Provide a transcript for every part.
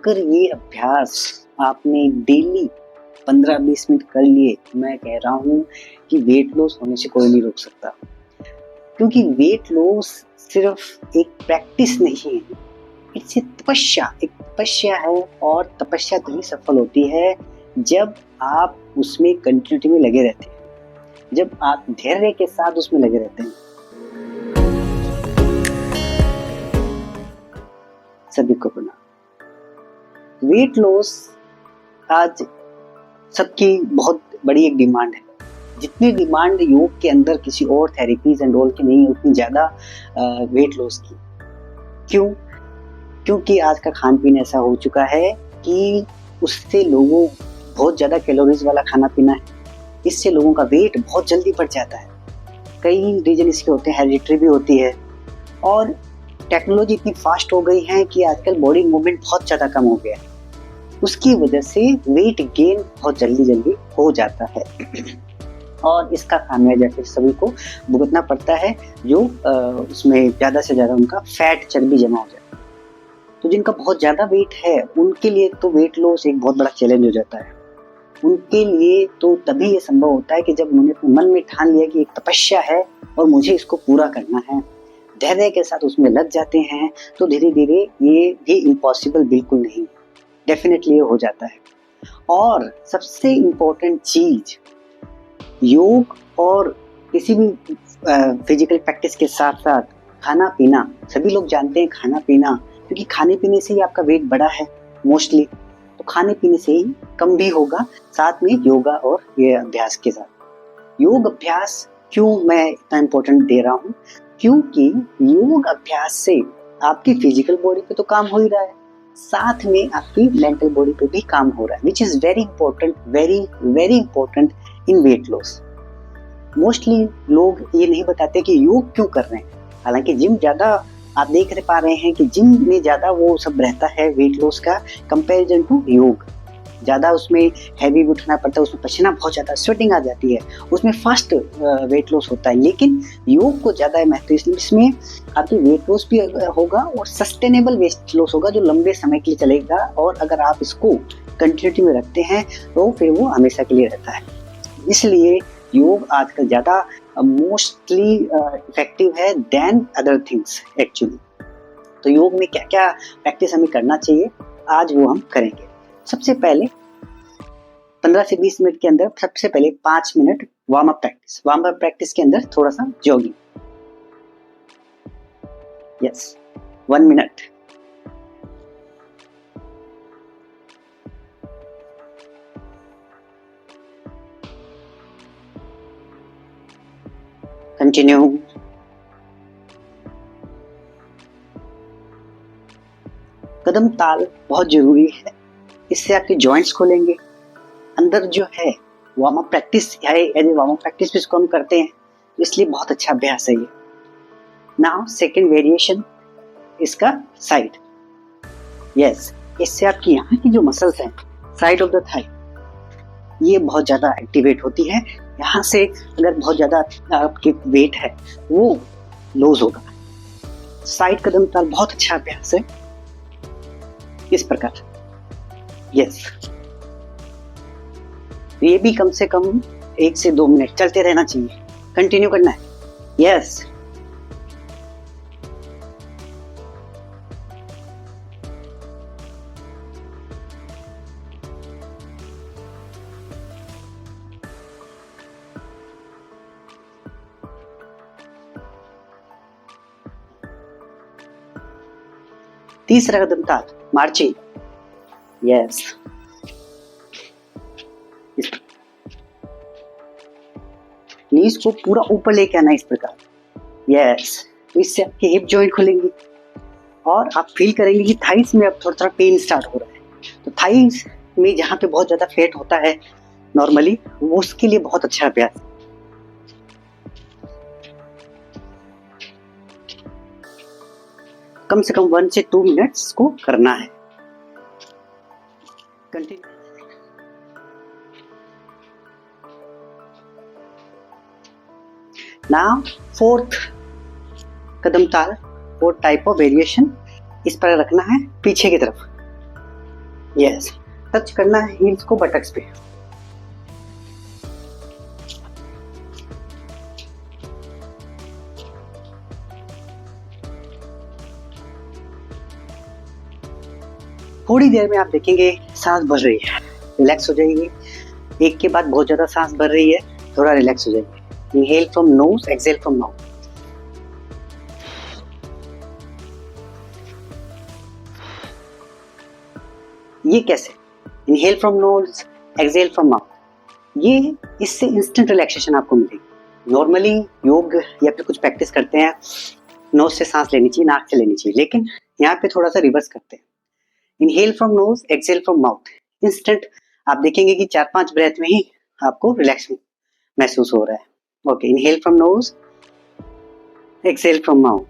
अगर ये अभ्यास आपने डेली 15-20 मिनट कर लिए, मैं कह रहा हूँ कि वेट लॉस होने से कोई नहीं रोक सकता। क्योंकि वेट लॉस सिर्फ एक प्रैक्टिस नहीं है, एक तपस्या है। और तपस्या तभी सफल होती है जब आप उसमें कंटिन्यूटी में लगे रहते हैं, जब आप धैर्य के साथ उसमें लगे रहते हैं। सभी को प्रणाम। वेट लॉस आज सबकी बहुत बड़ी एक डिमांड है। जितनी डिमांड योग के अंदर किसी और थेरेपीज एंड ऑल की नहीं है, उतनी ज्यादा वेट लॉस की। क्यों? क्योंकि आज का खान पीन ऐसा हो चुका है कि उससे लोगों बहुत ज्यादा कैलोरीज वाला खाना पीना है, इससे लोगों का वेट बहुत जल्दी बढ़ जाता है। कई रीजन इसके होते हैं, हेरिडिटरी भी होती है, और टेक्नोलॉजी इतनी फास्ट हो गई है कि आजकल बॉडी मूवमेंट बहुत ज्यादा कम हो गया है। उसकी वजह से वेट गेन बहुत जल्दी हो जाता है और इसका खामियाजा फिर सभी को भुगतना पड़ता है, जो उसमें ज्यादा से ज्यादा उनका फैट चर्बी जमा हो जाता है। तो जिनका बहुत ज्यादा वेट है उनके लिए तो वेट लॉस एक बहुत बड़ा चैलेंज हो जाता है। उनके लिए तो तभी ये संभव होता है कि जब उन्होंने अपने मन में ठान लिया कि एक तपस्या है और मुझे इसको पूरा करना है, धैर्य के साथ उसमें लग जाते हैं, तो धीरे धीरे ये भी इम्पॉसिबल बिल्कुल नहीं, डेफिनेटली हो जाता है। और सबसे इम्पोर्टेंट चीज, योग और किसी भी फिजिकल प्रैक्टिस के साथ साथ खाना पीना। सभी लोग जानते हैं खाना पीना, क्योंकि खाने पीने से ही आपका वेट बढ़ा है मोस्टली, तो खाने पीने से ही कम भी होगा, साथ में योगा और ये अभ्यास के साथ। योग अभ्यास क्यों मैं इतना इम्पोर्टेंट दे रहा हूँ? क्योंकि योग अभ्यास से आपकी फिजिकल बॉडी पे तो काम हो ही रहा है, साथ में आपकी मेंटल बॉडी पे भी काम हो रहा है, which is very important, very important in weight loss. Mostly लोग ये नहीं बताते कि योग क्यों कर रहे हैं, हालांकि जिम ज्यादा आप देख पा रहे हैं कि जिम में ज्यादा वो सब रहता है वेट लॉस का कंपैरिजन टू योग। ज्यादा उसमें हैवी भी उठना पड़ता है, उसमें पसीना बहुत ज्यादा, स्वेटिंग आ जाती है, उसमें फास्ट वेट लॉस होता है। लेकिन योग को ज्यादा महत्व इसमें आपकी वेट लॉस भी होगा और सस्टेनेबल वेट लॉस होगा, जो लंबे समय के लिए चलेगा। और अगर आप इसको कंटिन्यूटी में रखते हैं तो फिर वो हमेशा के लिए रहता है। इसलिए योग आजकल ज्यादा मोस्टली इफेक्टिव है देन अदर थिंग्स एक्चुअली। तो योग में क्या क्या प्रैक्टिस हमें करना चाहिए, आज वो हम करेंगे। सबसे पहले 15 से 20 मिनट के अंदर सबसे पहले 5 मिनट वार्म अप प्रैक्टिस के अंदर थोड़ा सा जॉगिंग। Yes, 1 minute. कंटिन्यू। कदम ताल बहुत जरूरी है, इससे आपके जॉइंट्स खोलेंगे। अंदर जो है वार्म अप प्रैक्टिस है, as a warm up practice भी इसको हम करते हैं, इसलिए बहुत अच्छा अभ्यास है ये। नाउ सेकंड वेरिएशन, इसका साइड। यस, इससे आपकी यहाँ की जो मसल्स हैं साइड ऑफ द थाई, ये बहुत ज्यादा एक्टिवेट होती है। यहाँ से अगर बहुत ज्यादा आपके वेट है वो लूज होगा। साइड कदम ताल बहुत अच्छा अभ्यास है, इस प्रकार। यस, ये भी कम से कम 1 से 2 मिनट चलते रहना चाहिए, कंटिन्यू करना है। यस, तीसरा कदम ताल मार्चिंग। यस, नीज को पूरा ऊपर लेके आना इस प्रकार। यस, तो इससे आपके हिप जॉइंट खुलेंगी और आप फील करेंगे कि थाइस में अब थोड़ा थोड़ा पेन स्टार्ट हो रहा है। तो थाइस में जहाँ पे बहुत ज्यादा फैट होता है नॉर्मली, वो उसके लिए बहुत अच्छा अभ्यास। कम से कम 1 से 2 मिनट्स को करना है। कंटिन्यू। नाउ फोर्थ कदम ताल, फोर्थ टाइप ऑफ वेरिएशन, इस पर रखना है पीछे की तरफ। यस, टच करना है हील्स को बटक्स पे। थोड़ी देर में आप देखेंगे सांस भर रही है, रिलैक्स हो जाएगी। एक के बाद बहुत ज्यादा सांस भर रही है, थोड़ा रिलैक्स हो जाएगी। Inhale from nose, exhale from mouth. ये कैसे? Inhale from nose, exhale from mouth. ये इससे इंस्टेंट रिलैक्सेशन आपको मिलेगी। नॉर्मली योग या फिर कुछ प्रैक्टिस करते हैं, नोज से सांस लेनी चाहिए, नाक से लेनी चाहिए, लेकिन यहाँ पे थोड़ा सा रिवर्स करते हैं। Inhale from nose, exhale from mouth. Instant आप देखेंगे कि 4-5 ब्रेथ में ही आपको रिलैक्स महसूस हो रहा है। Okay, inhale from nose, exhale from mouth.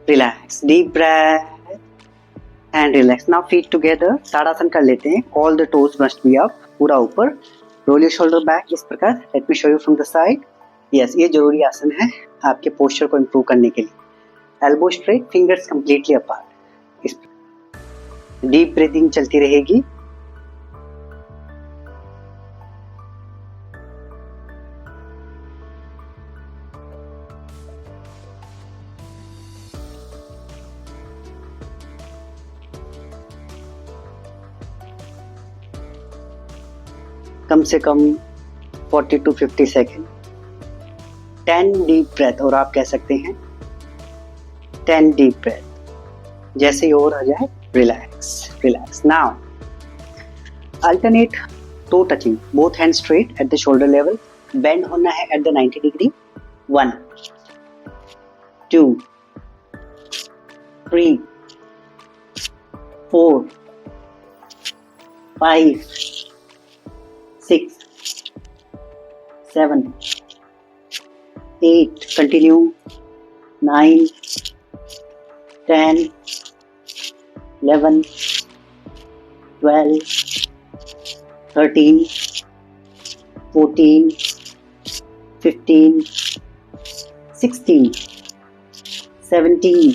Relax, deep breath and relax. Now feet together, Tadasana कर लेते हैं। All the toes must be up, पूरा ऊपर। रोल योर शोल्डर बैक इस प्रकार। Let me show you from the side. Yes, ये जरूरी आसन है आपके पोस्चर को इंप्रूव करने के लिए। Elbow straight, fingers completely apart. इस प्रकार डीप ब्रीदिंग चलती रहेगी। कम से कम 40 to 50 सेकेंड। 10 डीप ब्रेथ, और आप कह सकते हैं 10 डीप ब्रेथ। जैसे ही और आ जाए, relax relax. Now alternate toe touching, both hand straight at the shoulder level. Bend होना है at the 90 degree. 1 2 3 4 5 6 7 8, continue, 9 10 11 12 13 14 15 16 17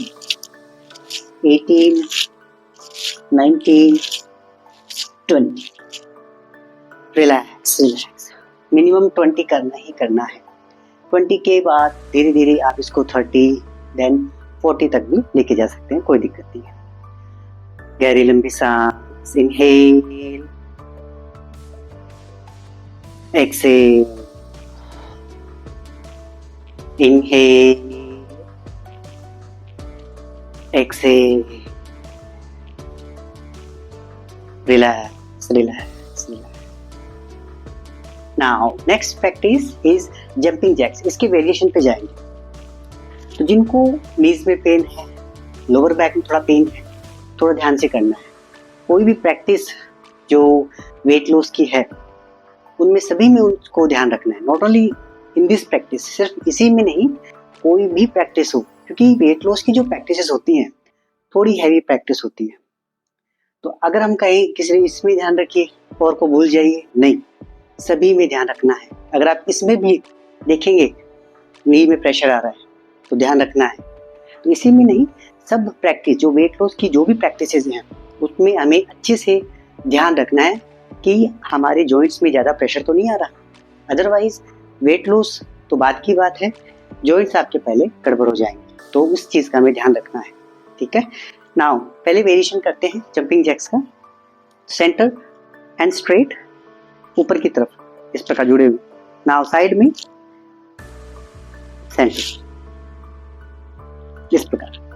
18 19 20। Relax relax. Minimum 20 करना ही करना है। 20 के बाद धीरे धीरे आप इसको 30 देन 40 तक भी लेके जा सकते हैं, कोई दिक्कत नहीं है। गहरी लंबी सांस, inhale, exhale, inhale, exhale, relax relax relax. Now next practice is jumping jacks. इसके वेरिएशन पे जाएंगे। तो जिनको नीज में पेन है, लोअर बैक में थोड़ा पेन है, थोड़ा ध्यान से करना है। कोई भी प्रैक्टिस जो वेट लॉस की है, उनमें सभी में उनको ध्यान रखना है। Not only in this practice, सिर्फ इसी में नहीं, कोई भी प्रैक्टिस हो, क्योंकि वेट लॉस की जो प्रैक्टिसेस होती हैं थोड़ी हैवी प्रैक्टिस होती है। तो अगर हम कहें किसी इसमें ध्यान रखिए और को भूल जाइए, नहीं, सभी में ध्यान रखना है। अगर आप इसमें भी देखेंगे नी में प्रेशर आ रहा है तो ध्यान रखना है। तो इसी में नहीं, सब प्रैक्टिस जो वेट लॉस की जो भी प्रैक्टिसेस हैं उसमें हमें अच्छे से ध्यान रखना है कि हमारे जॉइंट्स में ज़्यादा प्रेशर तो नहीं आ रहा। अदरवाइज वेट लॉस तो बात की बात है, जॉइंट्स आपके पहले गड़बड़ हो जाएंगे। तो उस चीज़ का हमें ध्यान रखना है, ठीक है। नाउ पहले वेरिएशन करते हैं जंपिंग जैक्स का। सेंटर एंड स्ट्रेट, ऊपर की तरफ इस प्रकार जुड़े हुए। नाउ साइड में सेंटर, इस प्रकार।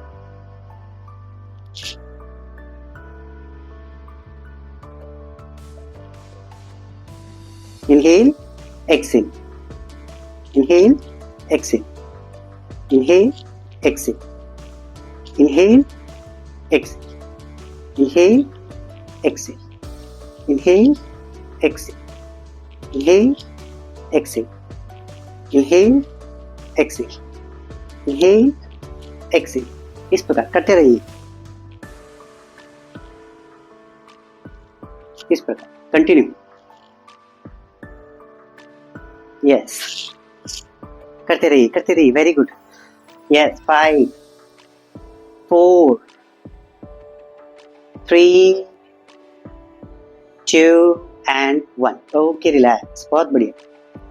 Inhale, exhale, inhale, exhale, inhale, exhale, inhale, exhale, inhale, exhale, inhale, exhale, inhale, exhale, inhale, exhale, inhale, exhale. इस प्रकार करते रहिए। इस प्रकार कंटिन्यू। यस, करते रहिए, very good. Yes, 5 4 3 2 and 1। Okay, relax, बहुत बढ़िया।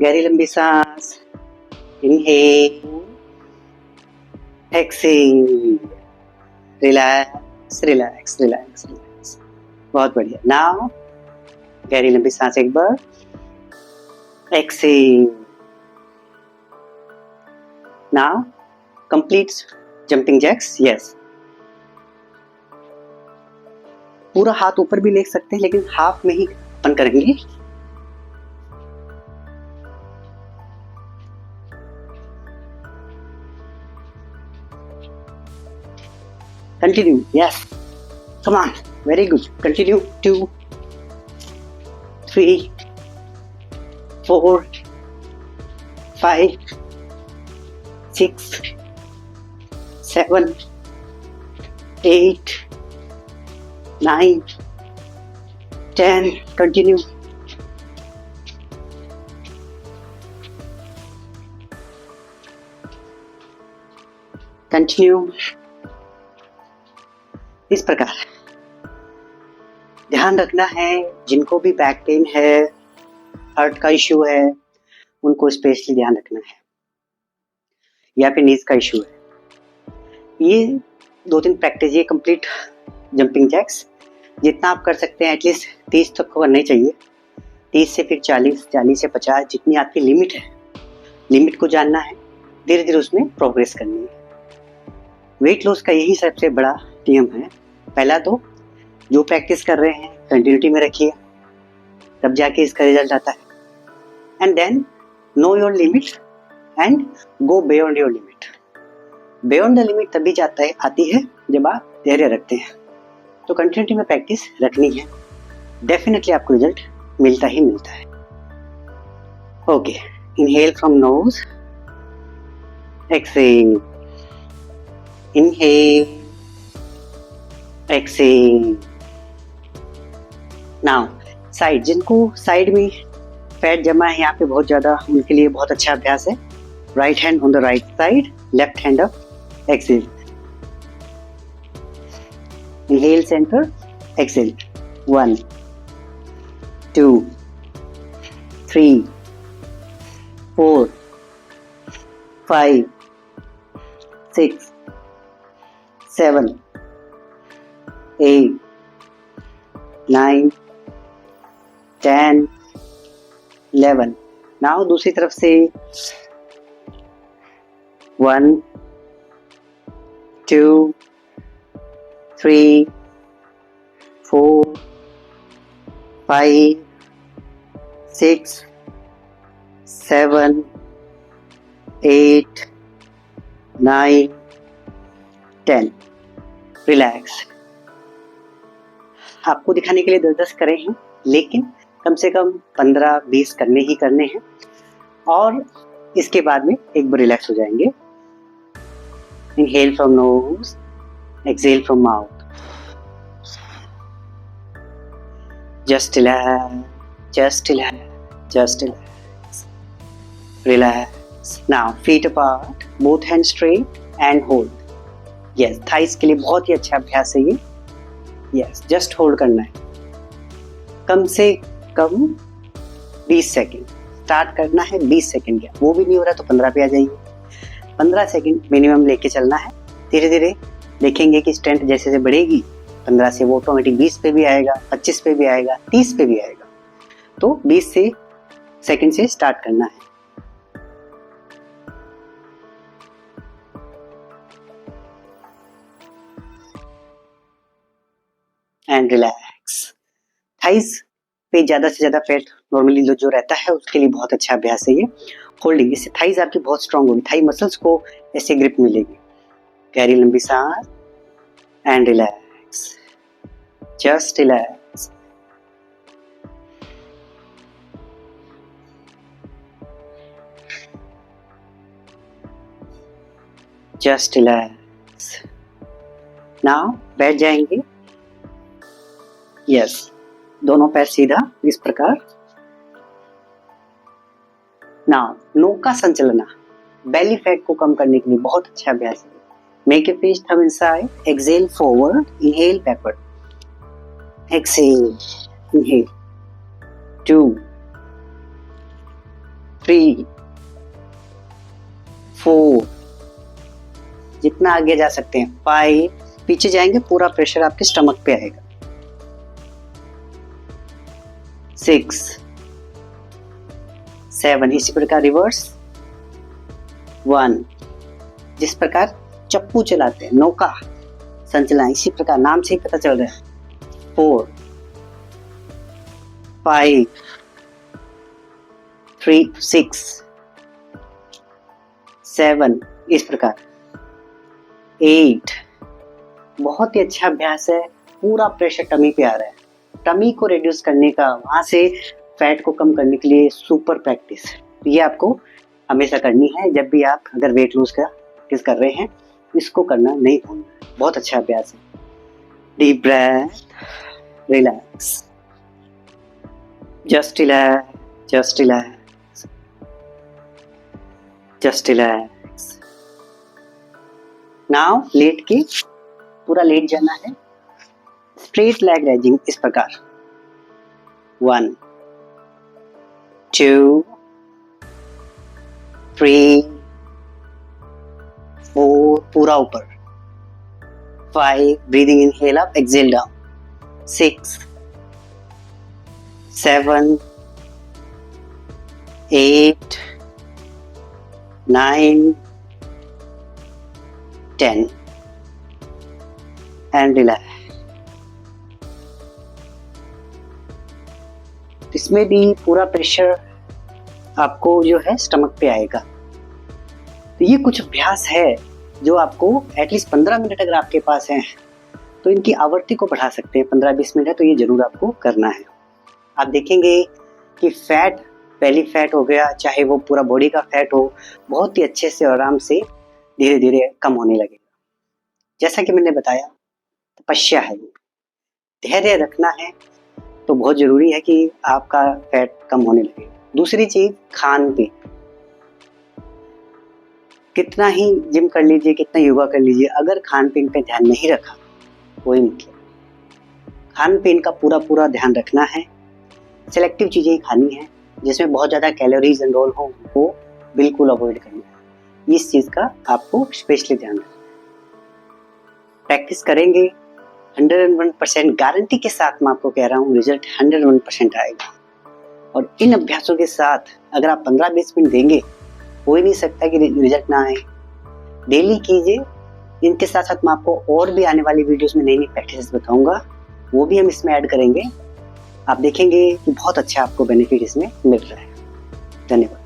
गहरी लंबी सांस, inhale, exhale, relax relax relax relax, बहुत बढ़िया। नाउ गहरी लंबी सांस एक बार, exhale. Now complete jumping jacks. Yes, पूरा हाथ ऊपर भी ले सकते हैं, लेकिन हाफ में ही अपन करेंगे। Continue. Yes, come on, very good. Continue. 2 3 4 5 6 7 8 9 10। Continue. Continue. इस प्रकार ध्यान रखना है, जिनको भी बैक पेन है, हार्ट का इश्यू है, उनको स्पेशली ध्यान रखना है, या फिर नीज का इश्यू है। ये 2-3 प्रैक्टिस, ये कंप्लीट जंपिंग जैक्स जितना आप कर सकते हैं, एटलीस्ट 30 तक करना ही चाहिए। 30 से फिर 40, 40 से 50, जितनी आपकी लिमिट है, लिमिट को जानना है, धीरे धीरे उसमें प्रोग्रेस करनी है। वेट लॉस का यही सबसे बड़ा नियम है। पहला तो जो प्रैक्टिस कर रहे हैं कंटिन्यूटी में रखिए, तब जाके इसका रिजल्ट आता है। And then know your limit and go beyond your limit. Beyond the limit तभी आती है जब आप धैर्य रखते हैं। तो कंटिन्यूटी में प्रैक्टिस रखनी है, डेफिनेटली आपको रिजल्ट मिलता ही मिलता है। Okay, inhale from nose, exhale, inhale, exhale. Now side, जिनको साइड में फैट जमा है यहाँ पे बहुत ज्यादा, उनके लिए बहुत अच्छा अभ्यास है। Right hand on the right side, left hand up, exhale, inhale centre, exhale. 1 2 3 4 5 6 7 8 9 10 11। Now दूसरी तरफ से 1 2 3 4 5 6 7 8 9 10। रिलैक्स। आपको दिखाने के लिए 10-10 करे हैं, लेकिन कम से कम 15-20 करने ही करने हैं, और इसके बाद में एक बार रिलैक्स हो जाएंगे। Inhale from nose, exhale from mouth. Just relax, just relax, just relax, relax. Now feet apart, both hand straight and hold. Yes, thighs के लिए बहुत ही अच्छा अभ्यास है ये। यस, जस्ट होल्ड करना है, कम से कम 20 सेकेंड स्टार्ट करना है। 20 सेकेंड का, वो भी नहीं हो रहा तो 15 पे आ जाइए। 15 सेकेंड मिनिमम लेके चलना है। धीरे धीरे देखेंगे कि स्ट्रेंथ जैसे जैसे बढ़ेगी, 15 से वो ऑटोमेटिक 20 पे भी आएगा, 25 पे भी आएगा, 30 पे भी आएगा। तो 20 से सेकेंड से स्टार्ट करना है। And relax. थाइस पे ज्यादा से ज्यादा फैट नॉर्मली जो रहता है उसके लिए बहुत अच्छा अभ्यास है ये। होल्डिंग, इससे थाइस आपकी बहुत स्ट्रांग होगी, थाई मसल्स को ऐसे ग्रिप मिलेगी। गहरी लंबी सांस and relax, just relax. Just relax. Now बैठ जाएंगे। यस, दोनों पैर सीधा इस प्रकार। नाउ नौका संचलना बेली फैट को कम करने के लिए बहुत अच्छा अभ्यास है। Make a fist thumb inside, exhale forward, inhale backward, exhale, inhale, 2 3 4, जितना आगे जा सकते हैं 5, पीछे जाएंगे पूरा प्रेशर आपके स्टमक पे आएगा, 6 7, इसी प्रकार रिवर्स, 1, जिस प्रकार चप्पू चलाते हैं नौका संचलन, इसी प्रकार नाम से ही पता चल रहा है, 4 5 3 6 7, इस प्रकार 8। बहुत ही अच्छा अभ्यास है, पूरा प्रेशर टमी पे आ रहा है, टमी को रिड्यूस करने का, वहां से फैट को कम करने के लिए सुपर प्रैक्टिस। ये आपको हमेशा करनी है जब भी आप अगर वेट लूज का प्रैक्टिस कर रहे हैं, इसको करना नहीं भूलना। बहुत अच्छा अभ्यास है। Deep breath, relax, just relax, just relax, just relax. Now let के पूरा लेट जाना है, स्ट्रेट लेग रेजिंग इस प्रकार, 1 2 3 4, पूरा ऊपर, 5, breathing inhale up, exhale down, 6 7 8 9 10 and relax. इसमें भी पूरा प्रेशर आपको जो है स्टमक पे आएगा। तो ये कुछ अभ्यास है जो आपको एटलीस्ट 15 मिनट अगर आपके पास है तो इनकी आवृत्ति को बढ़ा सकते हैं, 15-20 मिनट है, तो ये जरूर आपको करना है। आप देखेंगे कि फैट, बेली फैट हो गया, चाहे वो पूरा बॉडी का फैट हो, बहुत ही अच्छे से आराम से धीरे धीरे कम होने लगेगा। जैसा कि मैंने बताया, तपस्या है, धैर्य रखना है, तो बहुत जरूरी है कि आपका फैट कम होने लगे। दूसरी चीज, खान पीन, कितना ही जिम कर लीजिए, कितना योगा कर लीजिए, अगर खान पीन पे ध्यान नहीं रखा कोई मतलब। खान पीन का पूरा ध्यान रखना है, सिलेक्टिव चीजें खानी है, जिसमें बहुत ज्यादा कैलोरीज एंड ऑल हो, वो बिल्कुल अवॉइड करना है। इस चीज का आपको स्पेशली ध्यान रखना है। प्रैक्टिस करेंगे 101% गारंटी के साथ मैं आपको कह रहा हूँ, रिजल्ट 101% आएगा। और इन अभ्यासों के साथ अगर आप 15-20 मिनट देंगे, हो ही नहीं सकता कि रिजल्ट ना आए। डेली कीजिए। इनके साथ साथ मैं आपको और भी आने वाली वीडियोस में नई नई प्रैक्टिस बताऊंगा, वो भी हम इसमें ऐड करेंगे। आप देखेंगे कि बहुत अच्छा आपको बेनिफिट इसमें मिल रहा है। धन्यवाद।